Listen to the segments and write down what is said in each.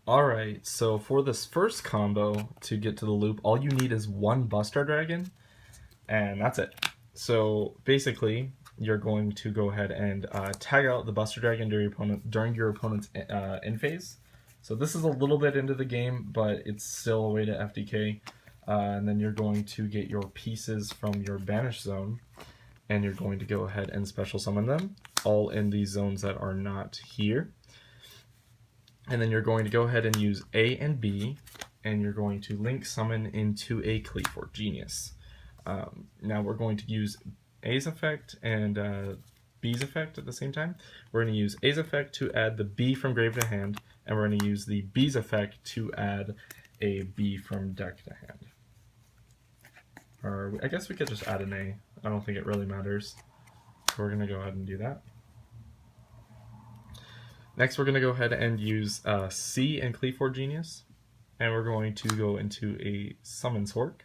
Alright, so for this first combo to get to the loop, all you need is one Buster Dragon, and that's it. So basically, you're going to go ahead and tag out the Buster Dragon during your opponent's end phase. So this is a little bit into the game, but it's still a way to FDK. And then you're going to get your pieces from your Banish Zone, and you're going to go ahead and special summon them, all in these zones that are not here. And then you're going to go ahead and use A and B, and you're going to link summon into a Kleefort Genius. Now we're going to use A's effect and B's effect at the same time. We're going to use A's effect to add the B from grave to hand, and we're going to use the B's effect to add a B from deck to hand. Or I guess we could just add an A. I don't think it really matters. So we're going to go ahead and do that. Next, we're going to go ahead and use C and Kleefort Genius, and we're going to go into a Summon Sork.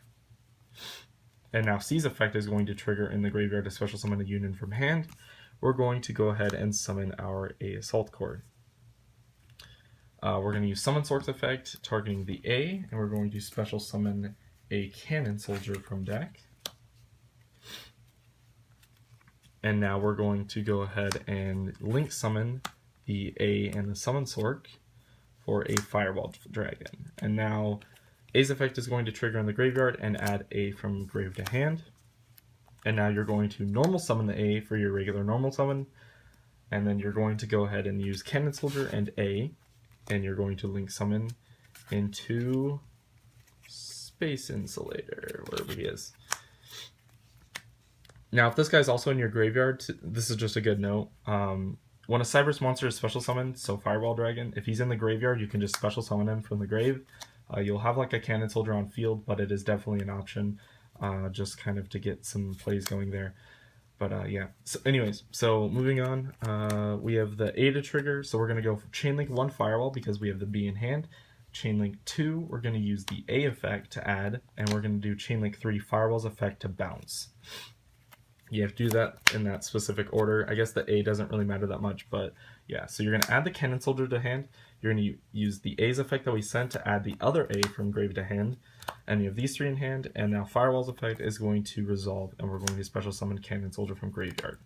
And now C's effect is going to trigger in the graveyard to special summon a Union from hand. We're going to go ahead and summon our A Assault Cord. We're going to use Summon Sork's effect targeting the A, and we're going to special summon a Cannon Soldier from deck. And now we're going to go ahead and link summon the A and the Summon Sork for a Fireball Dragon. And now A's effect is going to trigger in the graveyard and add A from grave to hand. And now you're going to normal summon the A for your regular normal summon. And then you're going to go ahead and use Cannon Soldier and A. And you're going to link summon into Space Insulator, wherever he is. Now, if this guy's also in your graveyard, this is just a good note. When a Cyberus monster is special summoned, so Fireball Dragon, if he's in the graveyard, you can just special summon him from the grave. You'll have like a Cannon Soldier on field, but it is definitely an option, just kind of to get some plays going there. But yeah, so anyways, so moving on, we have the A to trigger, so we're going to go for Chainlink 1 Firewall because we have the B in hand. Chainlink 2, we're going to use the A effect to add, and we're going to do Chainlink 3 Firewall's effect to bounce. You have to do that in that specific order. I guess the A doesn't really matter that much, but yeah. So you're going to add the Cannon Soldier to hand. You're going to use the A's effect that we sent to add the other A from grave to hand. And you have these three in hand, and now Firewall's effect is going to resolve, and we're going to special summon Cannon Soldier from graveyard.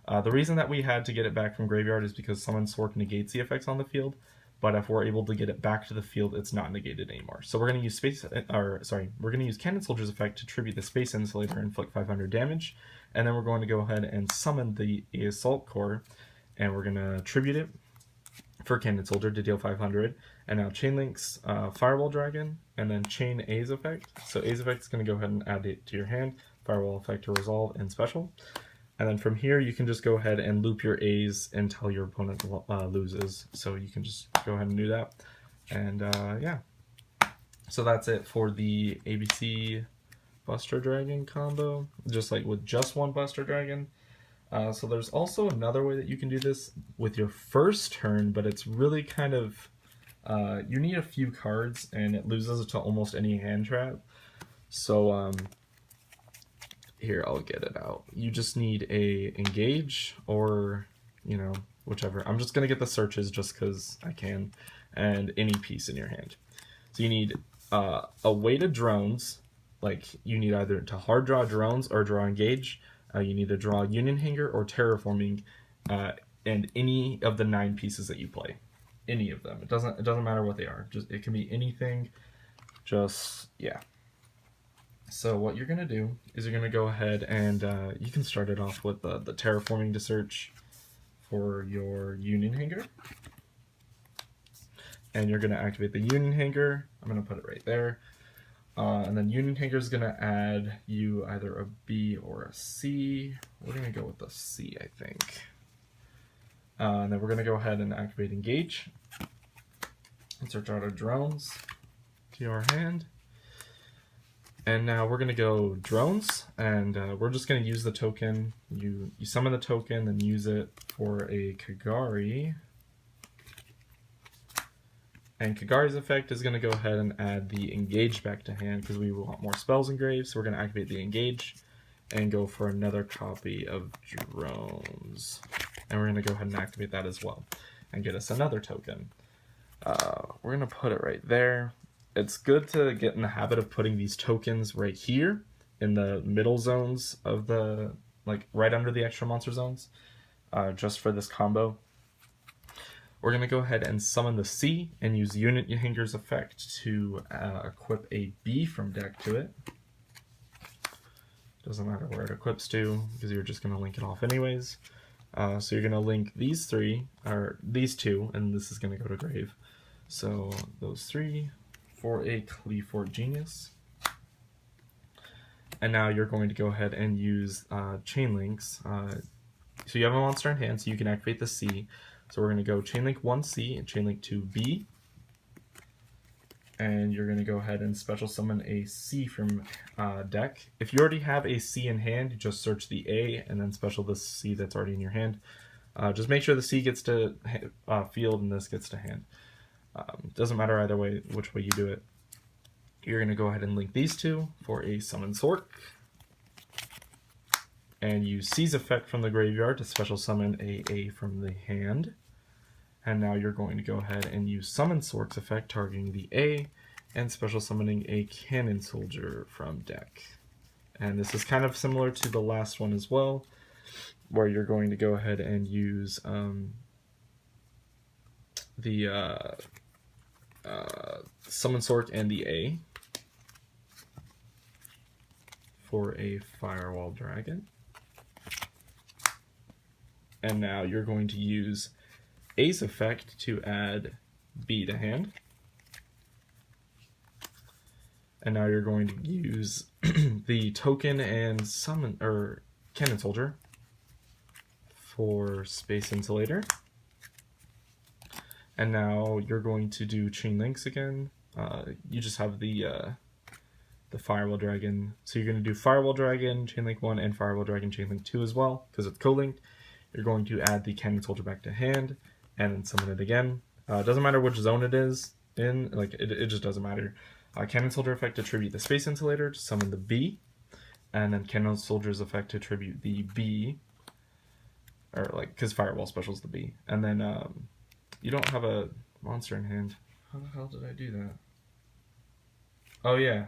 The reason that we had to get it back from graveyard is because Summon Sork negates the effects on the field, but if we're able to get it back to the field, it's not negated anymore. So we're going to use we're going to use Cannon Soldier's effect to tribute the Space Insulator and inflict 500 damage. And then we're going to go ahead and summon the Assault Core, and we're going to tribute it for Cannon Soldier to deal 500. And now Chainlink's Fireball Dragon, and then chain A's effect. So A's effect is going to go ahead and add it to your hand. Firewall effect to resolve and special. And then from here, you can just go ahead and loop your A's until your opponent loses. So you can just go ahead and do that. And yeah. So that's it for the ABC Buster Dragon combo, just like with just one Buster Dragon. So there's also another way that you can do this with your first turn, but it's really kind of, you need a few cards and it loses to almost any hand trap. So here, I'll get it out. You just need a engage or, you know, whichever. I'm just going to get the searches just because I can, and any piece in your hand. So you need a weighted drones. Like, you need either to hard draw drones or draw engage. You need to draw Union Hanger or Terraforming, and any of the 9 pieces that you play. Any of them. It doesn't matter what they are. Just it can be anything. Just yeah. So what you're gonna do is you're gonna go ahead and you can start it off with the Terraforming to search for your Union Hanger. And you're gonna activate the Union Hanger. I'm gonna put it right there. And then Union Hanger is going to add you either a B or a C. We're going to go with the C, I think. And then we're going to go ahead and activate Engage. And search out our drones to your hand. And now we're going to go drones, and we're just going to use the token. You summon the token and use it for a Kagari. And Kagari's effect is going to go ahead and add the Engage back to hand because we want more spells engraved. So we're going to activate the Engage and go for another copy of Drones. And we're going to go ahead and activate that as well and get us another token. we're gonna put it right there. It's good to get in the habit of putting these tokens right here in the middle zones of the, like right under the extra monster zones, just for this combo. We're gonna go ahead and summon the C and use Unit Yahinger's effect to equip a B from deck to it. Doesn't matter where it equips to, because you're just gonna link it off anyways. So you're gonna link these three, or these two, and this is gonna go to grave. So those three for a Cleafort Genius. And now you're going to go ahead and use chain links. So you have a monster in hand, so you can activate the C. So we're going to go chain link 1C and chain link 2B. And you're going to go ahead and special summon a C from deck. If you already have a C in hand, you just search the A and then special the C that's already in your hand. Just make sure the C gets to field and this gets to hand. Doesn't matter either way, which way you do it. You're going to go ahead and link these two for a Summon Sork. And use C's effect from the graveyard to special summon a from the hand. And now you're going to go ahead and use Summon Sork's effect targeting the A and special summoning a Cannon Soldier from deck. And this is kind of similar to the last one as well, where you're going to go ahead and use the Summon Sork and the A for a Firewall Dragon. And now you're going to use A's effect to add B to hand. And now you're going to use the token and summon or Cannon Soldier for Space Insulator. And now you're going to do chain links again. You just have the Firewall Dragon. So you're going to do Firewall Dragon, chain link 1, and Firewall Dragon, chain link 2 as well, because it's co-linked. You're going to add the Cannon Soldier back to hand, and then summon it again. It doesn't matter which zone it is in, like it just doesn't matter. Cannon Soldier effect to tribute the Space Insulator to summon the B, and then Cannon Soldier's effect to tribute the B, or like, because Firewall specials the B. And then you don't have a monster in hand. How the hell did I do that? Oh yeah.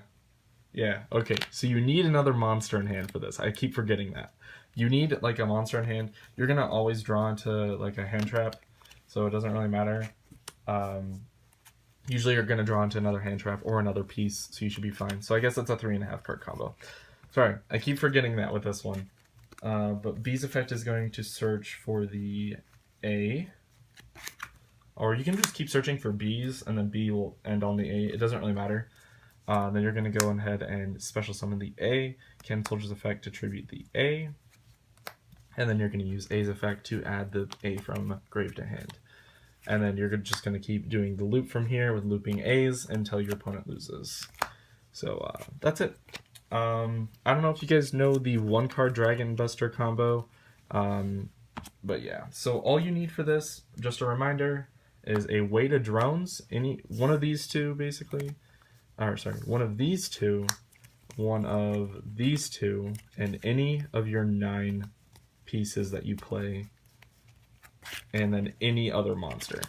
Yeah, okay, so you need another monster in hand for this. I keep forgetting that. You need like a monster in hand. You're gonna always draw into like a hand trap, so it doesn't really matter. Usually you're gonna draw into another hand trap or another piece, so you should be fine. So I guess that's a 3.5 card combo. Sorry, I keep forgetting that with this one. But B's effect is going to search for the A. Or you can just keep searching for B's and then B will end on the A. It doesn't really matter. Then you're going to go ahead and special summon the A, Cannon Soldier's effect to tribute the A, and then you're going to use A's effect to add the A from grave to hand. And then you're just going to keep doing the loop from here with looping A's until your opponent loses. So that's it. I don't know if you guys know the 1-card Dragon Buster combo, but yeah. So all you need for this, just a reminder, is a weight of drones, one of these two basically. One of these two, and any of your 9 pieces that you play, and then any other monster.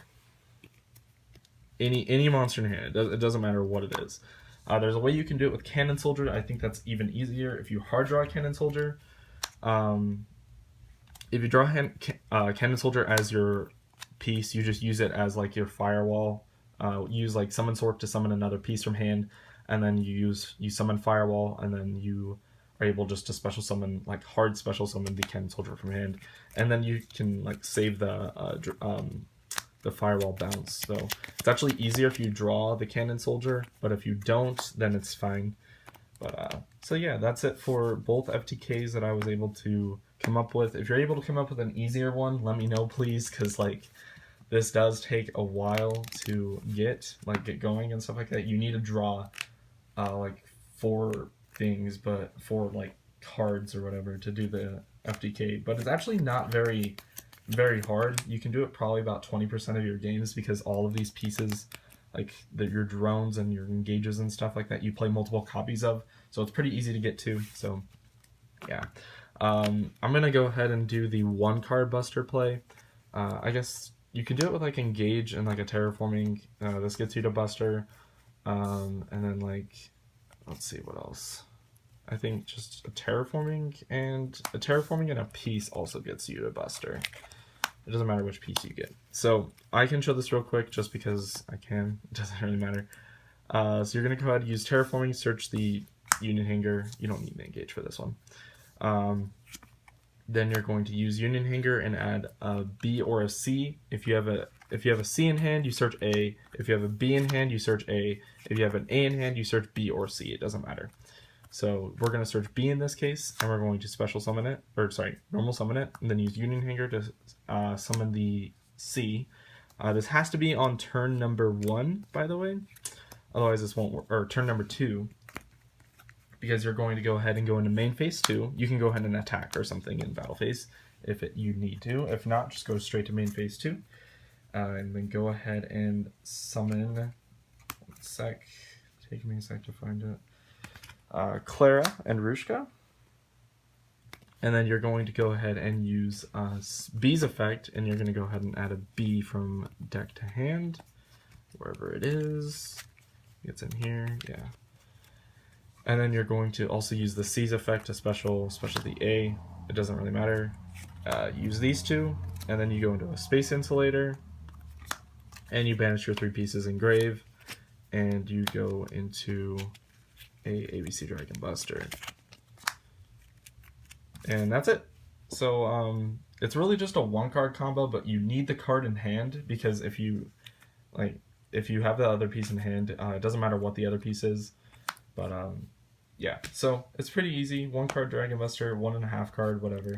Any monster in hand. It doesn't matter what it is. There's a way you can do it with Cannon Soldier. I think that's even easier if you hard draw Cannon Soldier. If you draw Cannon Soldier as your piece, you just use it as like your firewall. Use like Summon Sork to summon another piece from hand, and then you summon Firewall, and then you are able just to special summon, like hard special summon the Cannon Soldier from hand, and then you can like save the Firewall bounce. So it's actually easier if you draw the Cannon Soldier, but if you don't, then it's fine. But so yeah, that's it for both FTKs that I was able to come up with. If you're able to come up with an easier one, let me know please, because like this does take a while to get going and stuff like that. You need to draw like 4 things, but 4 like cards or whatever to do the FTK. But it's actually not very hard. You can do it probably about 20% of your games, because all of these pieces, like your drones and your engages and stuff like that, you play multiple copies of. So it's pretty easy to get to. So yeah. I'm gonna go ahead and do the 1-card Buster play. I guess you can do it with like engage and like a terraforming. This gets you to Buster, and then like let's see what else. I think just a terraforming and a piece also gets you to Buster. It doesn't matter which piece you get. So I can show this real quick just because I can. It doesn't really matter. So you're gonna go ahead and use terraforming, search the union hanger. You don't need an engage for this one. Then you're going to use union hanger and add a B or a C. If you have a C in hand, you search A. If you have a B in hand, you search A. If you have an A in hand, you search B or C. It doesn't matter. So we're going to search B in this case, and we're going to special summon it, or sorry, normal summon it, and then use union hanger to summon the C. This has to be on turn number 1, by the way. Otherwise this won't work, or turn number 2. Because you're going to go ahead and go into main phase 2. You can go ahead and attack or something in battle phase if you need to. If not, just go straight to main phase 2. And then go ahead and summon, 1 sec, take me a sec to find it, Clara and Rushka. And then you're going to go ahead and use B's effect, and you're going to go ahead and add a B from deck to hand, wherever it is. It's in here, yeah. And then you're going to also use the C's effect to special the A. It doesn't really matter. Use these two, and then you go into a Space Insulator, and you banish your 3 pieces in Grave, and you go into a ABC Dragon Buster. And that's it. So it's really just a 1-card combo, but you need the card in hand, because if you have the other piece in hand, it doesn't matter what the other piece is. But yeah, so it's pretty easy. 1-card Dragon Buster, 1.5 card, whatever.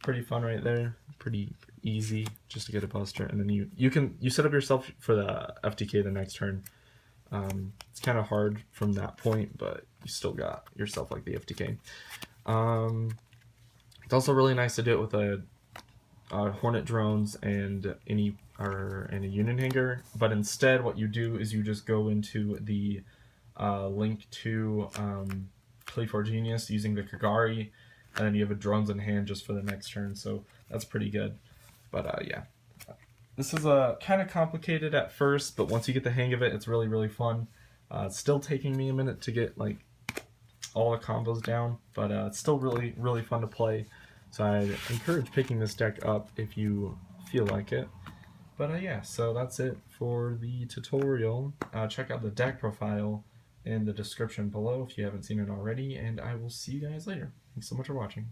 Pretty fun right there. Pretty easy just to get a Buster, and then you set up yourself for the FTK the next turn. It's kind of hard from that point, but you still got yourself like the FTK. It's also really nice to do it with a Hornet drones and a Union Hanger, but instead what you do is you just go into the link to Play for Genius using the Kagari, and then you have a drones in hand just for the next turn, so that's pretty good. But yeah, this is kind of complicated at first, but once you get the hang of it, it's really, really fun. It's still taking me a minute to get like all the combos down, but it's still really, really fun to play. So I encourage picking this deck up if you feel like it. But yeah, so that's it for the tutorial. Check out the deck profile in the description below if you haven't seen it already, and I will see you guys later. Thanks so much for watching.